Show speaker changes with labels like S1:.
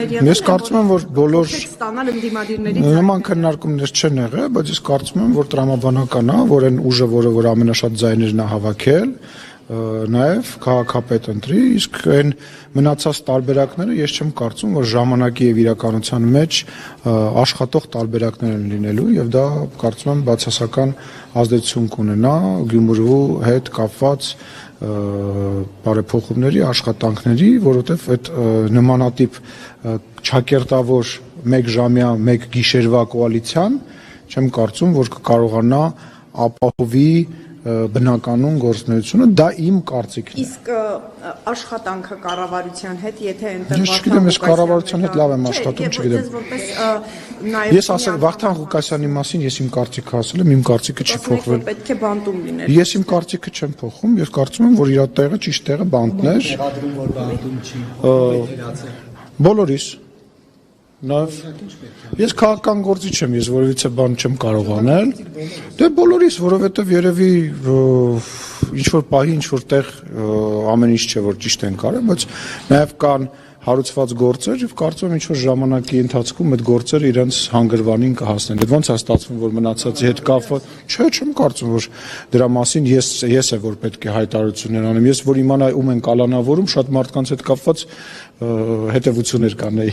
S1: Ես կարծում եմ, որ բոլոր նման քննարկումներ չեն եղել, բայց ես կարծում եմ, որ տրամաբանական է, որ այն ուժը, որ ամենաշատ ձայներն է հավաքել, նաև քաղաքապետ ընտրի, իսկ այն մնացած տարբերակները ես չեմ կարծում, որ ժամանակի եւ իրականության մեջ աշխատող տարբերակներ են լինելու եւ դա կարծում եմ բացասական ազդեցություն կունենա Գյումրու հետ կապված բարեփոխումների աշխատանքների, որովհետեւ այդ նմանատիպ չակերտավոր մեկ ժամյա, մեկ գիշերվա կոալիցիան չեմ կարծում, որ կկարողանա ապահովի բնականոն գործունեությունը, դա իմ կարծիքն է։
S2: Իսկ աշխատանքը կառավարության հետ, եթե ընտրված
S1: Ես չգիտեմ, ես կառավարության հետ լավ եմ աշխատում, չգիտեմ։ Ես ասել Վախթանգ Ղուկասյանի մասին ես իմ կարծիքը ասել եմ, իմ կարծիքը չի փոխվել։
S2: Պետք է բանտում լիներ։
S1: Ես իմ կարծիքը չեմ փոխում, ես կարծում եմ, որ իր տեղը ճիշտ տեղը բանտն էր։
S3: Որ բանտում չի։
S1: Բոլորիս։ Նաև ես քաղաքական գործիչ եմ, ես որևիցե բան չեմ կարող անել։ Դե բոլորիս, որովհետև երևի ինչ-որ պահի, ինչ-որ տեղ ամեն ինչ չէ, որ ճիշտ են կարել, բայց նաև կան հարուցված գործեր եւ կարծում եմ ինչ-որ ժամանակի ընթացքում այդ գործերը իրենց հանգրվանին կհասնեն։ Դե ո՞նց է ստացվում, որ մնացածի հետ կապված։ Չէ, չեմ կարծում, որ դրա մասին ես է որ պետք է հայտարարություններ անեմ։ Ես որ իմանա ում են կալանավորում, շատ մարդկանց հետ կապված հետևություններ կանեի։